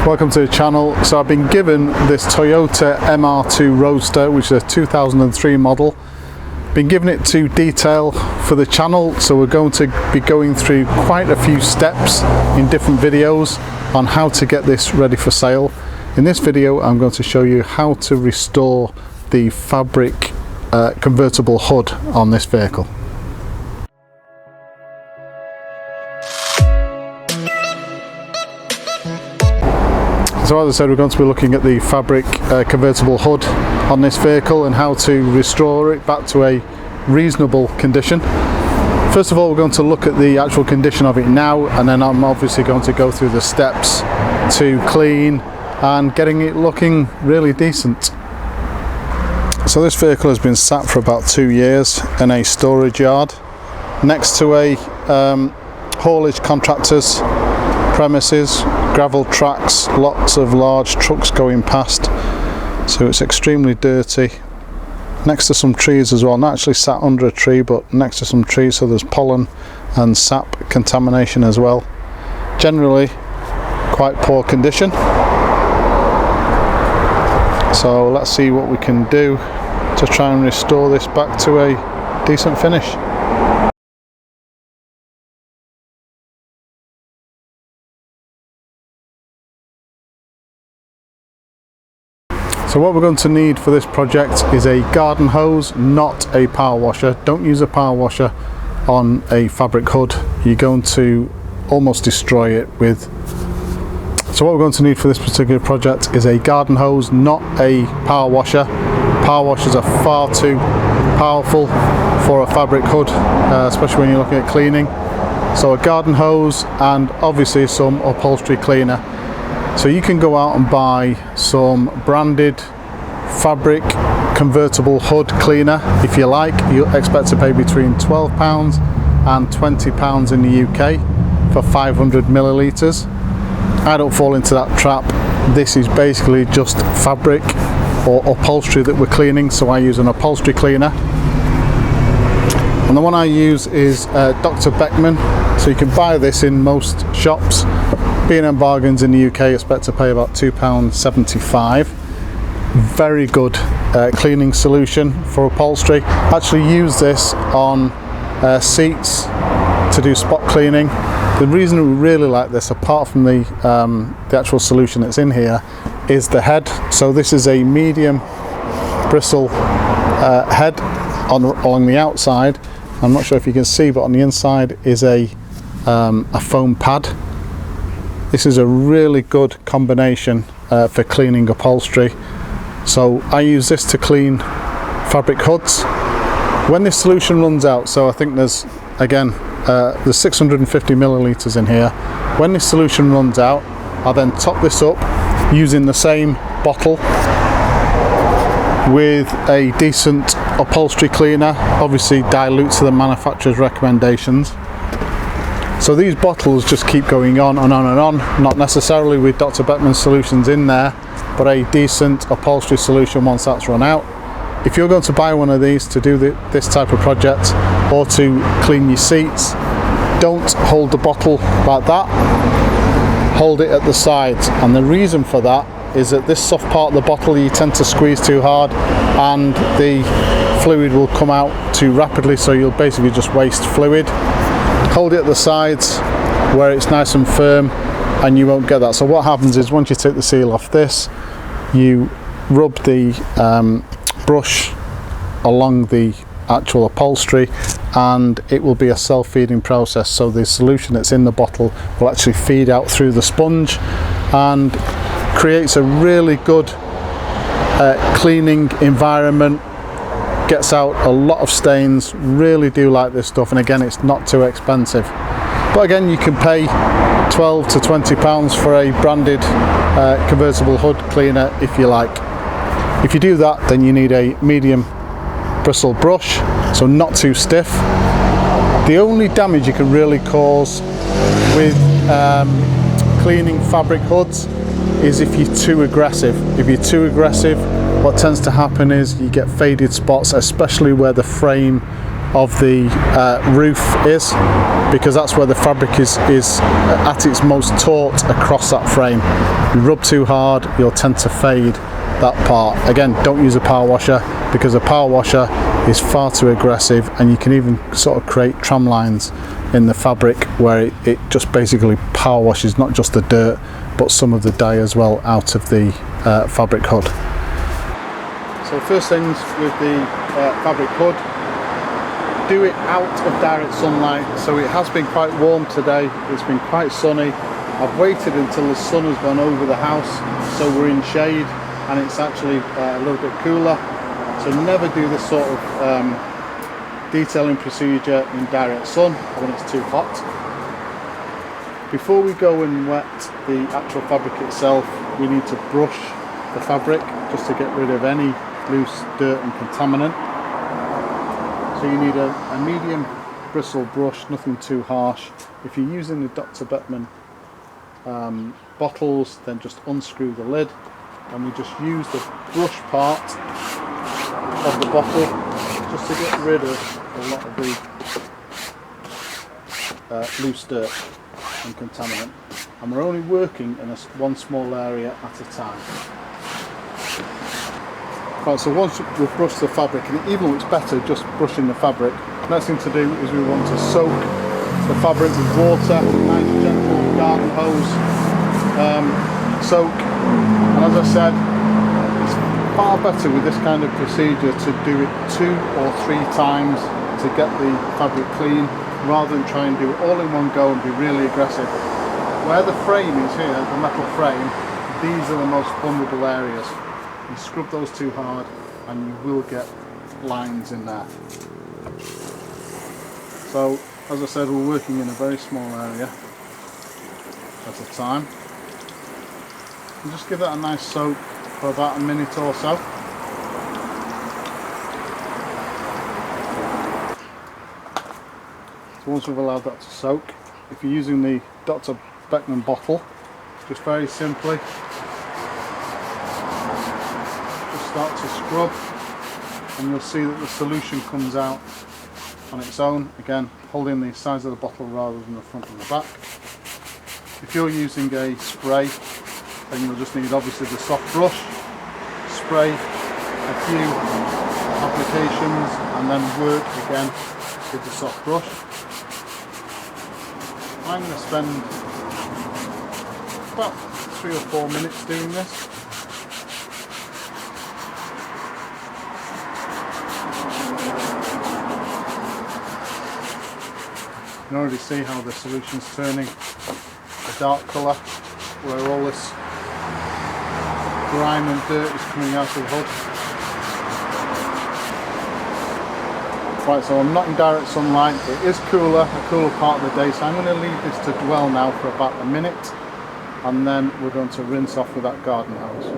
Welcome to the channel. So I've been given this Toyota MR2 Roadster, which is a 2003 model. Been given it to detail for the channel, so we're going to be going through quite a few steps in different videos on how to get this ready for sale. In this video I'm going to show you how to restore the fabric convertible hood on this vehicle. So as I said, we're going to be looking at the fabric convertible hood on this vehicle and how to restore it back to a reasonable condition. First of all, we're going to look at the actual condition of it now, and then I'm obviously going to go through the steps to clean and getting it looking really decent. So this vehicle has been sat for about 2 years in a storage yard next to a haulage contractor's premises, gravel tracks, lots of large trucks going past, so it's extremely dirty. Next to some trees as well, not actually sat under a tree but next to some trees, so there's pollen and sap contamination as well. Generally quite poor condition, so let's see what we can do to try and restore this back to a decent finish. So what we're going to need for this project is a garden hose, not a power washer. Don't use a power washer on a fabric hood. You're going to almost destroy it with. So what we're going to need for this particular project is a garden hose, not a power washer. Power washers are far too powerful for a fabric hood, especially when you're looking at cleaning. So a garden hose and obviously some upholstery cleaner. So you can go out and buy some branded fabric convertible hood cleaner if you like. You'll expect to pay between £12 and £20 in the UK for 500 millilitres. I don't fall into that trap. This is basically just fabric or upholstery that we're cleaning, so I use an upholstery cleaner. And the one I use is Dr. Beckman, so you can buy this in most shops. B&M Bargains in the UK, expect to pay about £2.75. Very good cleaning solution for upholstery. Actually use this on seats to do spot cleaning. The reason we really like this, apart from the actual solution that's in here, is the head. So this is a medium bristle head along the outside. I'm not sure if you can see, but on the inside is a foam pad. This is a really good combination for cleaning upholstery. So I use this to clean fabric hoods. When this solution runs out, so I think there's, again, there's 650 millilitres in here. When this solution runs out, I'll then top this up using the same bottle with a decent upholstery cleaner, obviously dilute to the manufacturer's recommendations. So these bottles just keep going on and on and on, not necessarily with Dr. Beckman's solutions in there, but a decent upholstery solution once that's run out. If you're going to buy one of these to do this type of project or to clean your seats, don't hold the bottle like that, hold it at the sides. And the reason for that is that this soft part of the bottle you tend to squeeze too hard and the fluid will come out too rapidly, so you'll basically just waste fluid. Hold it at the sides where it's nice and firm and you won't get that. So what happens is once you take the seal off this, you rub the brush along the actual upholstery and it will be a self-feeding process. So the solution that's in the bottle will actually feed out through the sponge and creates a really good cleaning environment. Gets out a lot of stains. Really do like this stuff, and again, it's not too expensive. But again, you can pay £12 to £20 for a branded convertible hood cleaner if you like. If you do that, then you need a medium bristle brush, so not too stiff. The only damage you can really cause with cleaning fabric hoods is if you're too aggressive. If you're too aggressive, what tends to happen is you get faded spots, especially where the frame of the roof is, because that's where the fabric is at its most taut across that frame. You rub too hard, you'll tend to fade that part. Again, don't use a power washer, because a power washer is far too aggressive, and you can even sort of create tram lines in the fabric where it just basically power washes not just the dirt but some of the dye as well out of the fabric hood. So first things with the fabric hood, do it out of direct sunlight. So it has been quite warm today, it's been quite sunny. I've waited until the sun has gone over the house, so we're in shade and it's actually a little bit cooler. So never do this sort of detailing procedure in direct sun when it's too hot. Before we go and wet the actual fabric itself, we need to brush the fabric just to get rid of any loose dirt and contaminant. So you need a medium bristle brush, nothing too harsh. If you're using the Dr. Beckman bottles, then just unscrew the lid and we just use the brush part of the bottle just to get rid of a lot of the loose dirt and contaminant, and we're only working in one small area at a time. Right, so once we've brushed the fabric, and even though it's better just brushing the fabric, the next thing to do is we want to soak the fabric with water, nice gentle garden hose soak. And as I said, it's far better with this kind of procedure to do it 2 or 3 times to get the fabric clean, rather than try and do it all in one go and be really aggressive. Where the frame is here, the metal frame, these are the most vulnerable areas. You scrub those too hard and you will get lines in there. So as I said, we're working in a very small area at a time. And just give that a nice soak for about a minute or so. So once we've allowed that to soak, if you're using the Dr. Beckman bottle, just very simply just start to scrub and you'll see that the solution comes out on its own, again holding the sides of the bottle rather than the front and the back. If you're using a spray, then you'll just need obviously the soft brush, spray a few applications and then work again with the soft brush. I'm going to spend about 3 or 4 minutes doing this. You can already see how the solution's turning a dark colour where all this grime and dirt is coming out of the hood. Right, so I'm not in direct sunlight, it is cooler, a cooler part of the day, so I'm going to leave this to dwell now for about a minute and then we're going to rinse off with that garden hose.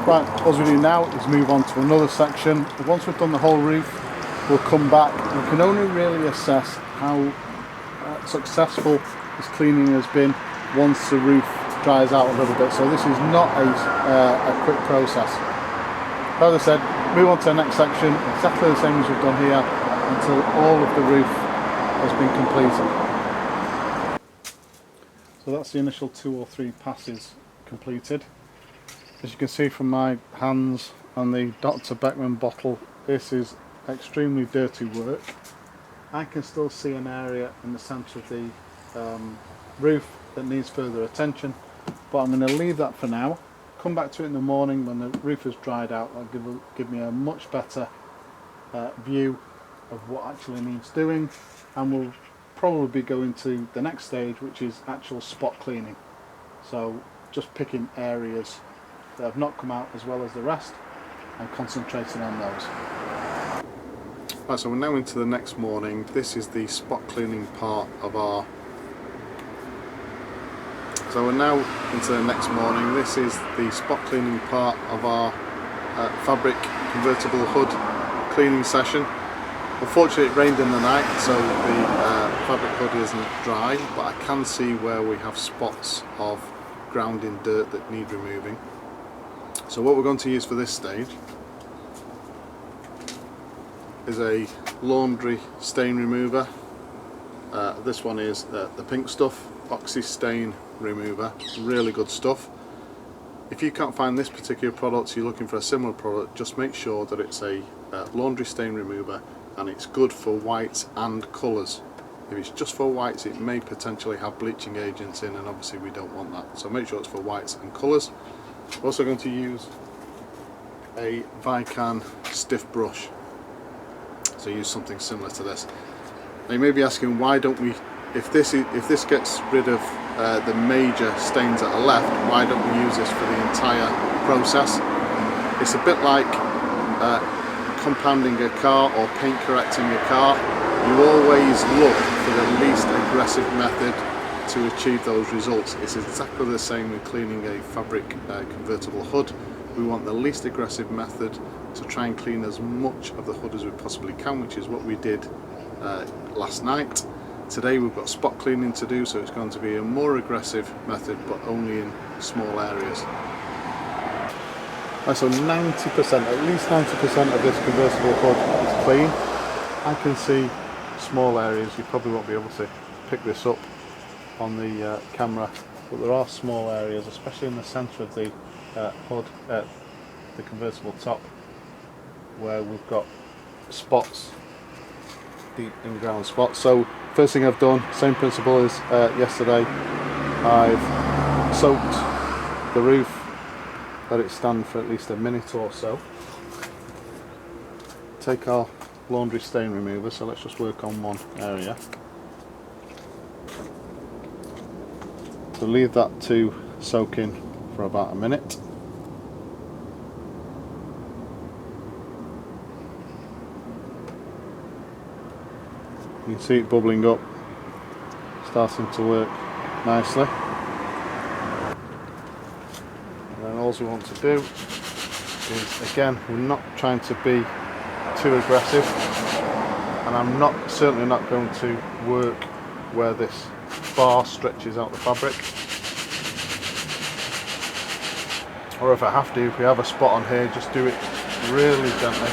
Right, what we do now is move on to another section. Once we've done the whole roof, we'll come back. We can only really assess how successful this cleaning has been once the roof dries out a little bit. So this is not a quick process. As I said, move on to the next section, exactly the same as we've done here, until all of the roof has been completed. So that's the initial 2 or 3 passes completed. As you can see from my hands on the Dr. Beckman bottle, this is extremely dirty work. I can still see an area in the centre of the roof that needs further attention, but I'm going to leave that for now. Come back to it in the morning when the roof has dried out. That'll give me a much better view of what actually needs doing, and we'll probably be going to the next stage, which is actual spot cleaning. So just picking areas that have not come out as well as the rest and concentrating on those. Right, so we're now into the next morning. This is the spot cleaning part of our... So we're now into the next morning. This is the spot cleaning part of our fabric convertible hood cleaning session. Unfortunately it rained in the night, so the fabric hood isn't dry, but I can see where we have spots of ground in dirt that need removing. So what we're going to use for this stage is a laundry stain remover. This one is the pink stuff, Oxy Stain Remover, really good stuff. If you can't find this particular product, you're looking for a similar product, just make sure that it's a laundry stain remover and it's good for whites and colours. If it's just for whites, it may potentially have bleaching agents in, and obviously we don't want that. So make sure it's for whites and colours. We're also going to use a Vican stiff brush. So use something similar to this. Now you may be asking, why don't we, if this gets rid of the major stains that are left, why don't we use this for the entire process? It's a bit like compounding a car or paint correcting a car. You always look for the least aggressive method to achieve those results. It's exactly the same with cleaning a fabric convertible hood. We want the least aggressive method to try and clean as much of the hood as we possibly can, which is what we did last night. Today we've got spot cleaning to do, so it's going to be a more aggressive method, but only in small areas. So 90%, at least 90% of this convertible hood is clean. I can see small areas. You probably won't be able to pick this up on the camera, but there are small areas, especially in the centre of the hood, the convertible top, where we've got spots, deep in-ground spots. So first thing I've done, same principle as yesterday, I've soaked the roof, let it stand for at least a minute or so. Take our laundry stain remover, so let's just work on one area. So leave that to soak in for about a minute. You can see it bubbling up, starting to work nicely. And then all we want to do is, again, we're not trying to be too aggressive, and I'm certainly not going to work where this bar stretches out the fabric. Or if I have to, if we have a spot on here, just do it really gently.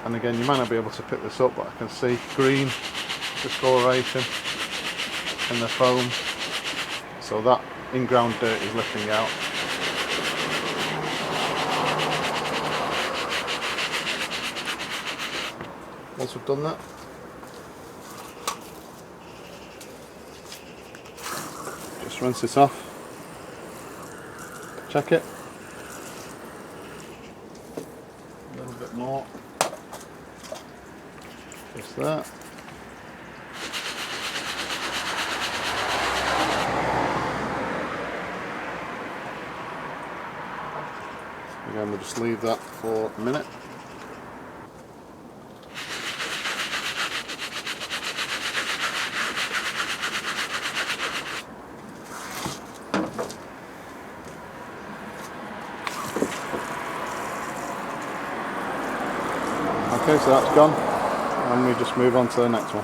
And again, you might not be able to pick this up, but I can see green discoloration in the foam, so that in-ground dirt is lifting out. Once we've done that, just rinse it off, check it, a little bit more. Just that. Again, we'll just leave that for a minute. Okay, so that's gone. And we just move on to the next one.